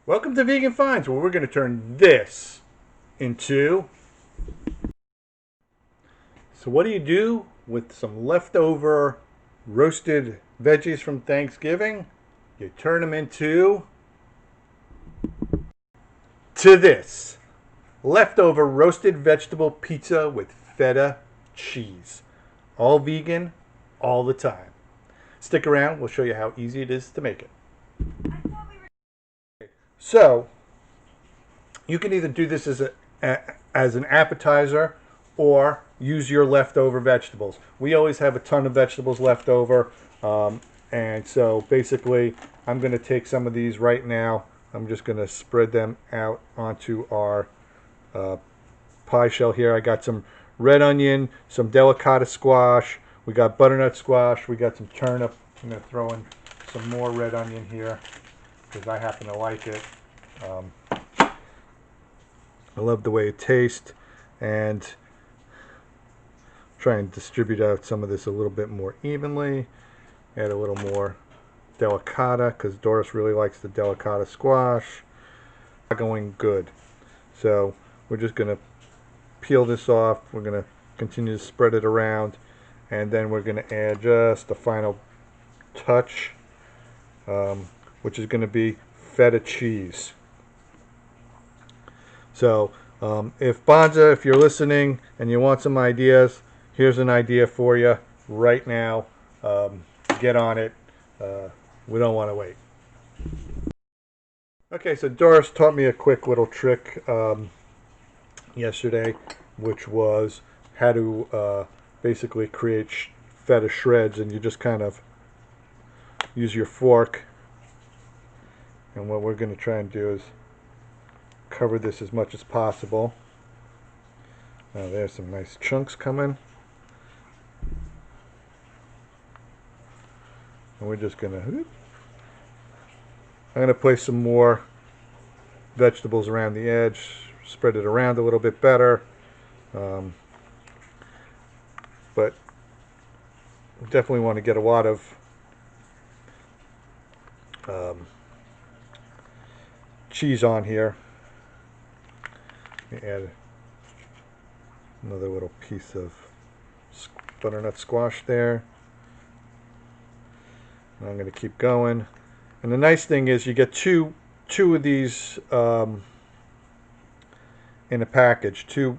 Welcome to Vegan Finds, where we're going to turn this into... So what do you do with some leftover roasted veggies from Thanksgiving? You turn them into... this. Leftover roasted vegetable pizza with feta cheese. All vegan, all the time. Stick around, we'll show you how easy it is to make it. So, you can either do this as an appetizer or use your leftover vegetables. We always have a ton of vegetables left over, and so basically I'm going to take some of these right now. I'm just going to spread them out onto our pie shell here. I got some red onion, some delicata squash, we got butternut squash, we got some turnip. I'm going to throw in some more red onion here because I happen to like it. I love the way it tastes, and try and distribute out some of this a little bit more evenly. Add a little more delicata because Doris really likes the delicata squash. Going good. So we're just going to peel this off. We're going to continue to spread it around, and then we're going to add just a final touch, which is going to be feta cheese. So if Banza, if you're listening and you want some ideas, here's an idea for you right now. Get on it. We don't want to wait. Okay, so Doris taught me a quick little trick yesterday, which was how to basically create feta shreds, and you just kind of use your fork. And what we're going to try and do is cover this as much as possible. Now there's some nice chunks coming. And we're just going to... I'm going to place some more vegetables around the edge, spread it around a little bit better. But we definitely want to get a lot of cheese on here. Let me add another little piece of butternut squash there. And I'm going to keep going. And the nice thing is you get two of these in a package, two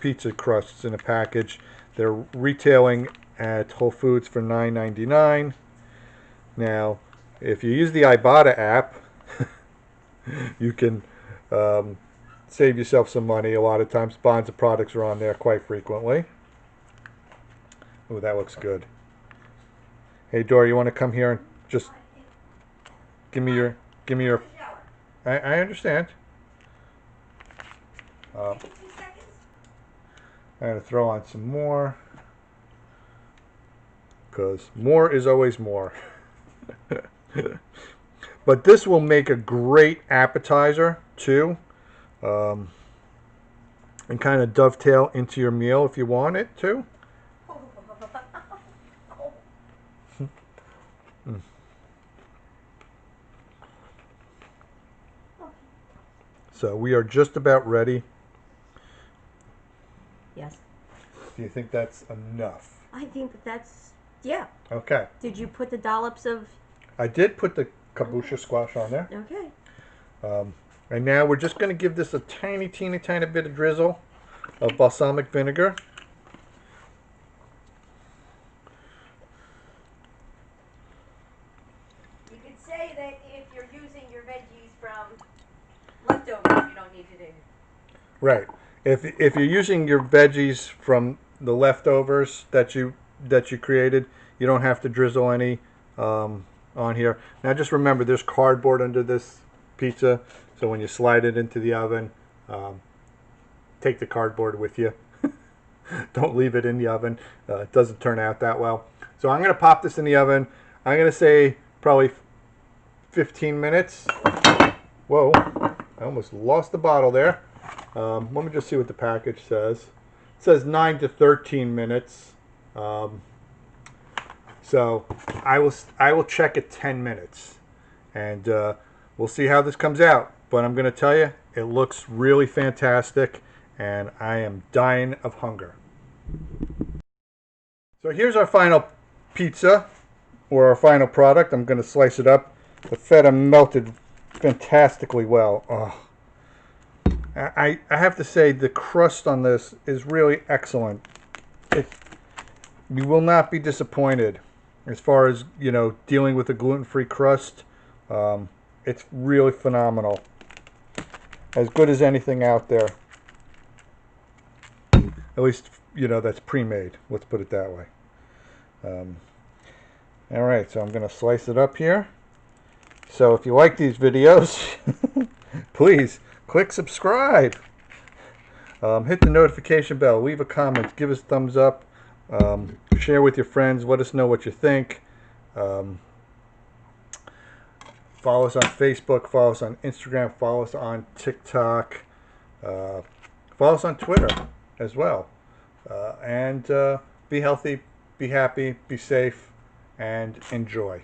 pizza crusts in a package. They're retailing at Whole Foods for $9.99. Now, if you use the Ibotta app, you can save yourself some money. A lot of times Banza products are on there quite frequently. Oh, that looks good. Hey Dora, you want to come here and just give me your I understand. I'm going to throw on some more, because more is always more. But this will make a great appetizer too, and kind of dovetail into your meal if you want it to. So we are just about ready. Yes. Do you think that's enough? I think that's, yeah. Okay. Did you put the dollops of... I did put the kaboosha squash on there. Okay. And now we're just going to give this a tiny bit of drizzle of balsamic vinegar. You could say that if you're using your veggies from leftovers, you don't need to do. Right. If you're using your veggies from the leftovers that you created, you don't have to drizzle any on here. Now just remember, there's cardboard under this pizza, so when you slide it into the oven, take the cardboard with you. Don't leave it in the oven. It doesn't turn out that well. So I'm going to pop this in the oven. I'm going to say probably 15 minutes. Whoa, I almost lost the bottle there. Let me just see what the package says. It says 9 to 13 minutes. So I will check at 10 minutes, and we'll see how this comes out. but I'm going to tell you, it looks really fantastic, and I am dying of hunger. So here's our final pizza, or our final product. I'm going to slice it up. The feta melted fantastically well. Oh. I have to say the crust on this is really excellent. You will not be disappointed as far as, you know, dealing with a gluten-free crust. It's really phenomenal. As good as anything out there. At least, you know, that's pre-made. Let's put it that way. All right, so I'm going to slice it up here. So if you like these videos, please click subscribe. Hit the notification bell. Leave a comment. Give us a thumbs up. Share with your friends. Let us know what you think. Follow us on Facebook. Follow us on Instagram. Follow us on TikTok. Follow us on Twitter as well. And be healthy, be happy, be safe, and enjoy.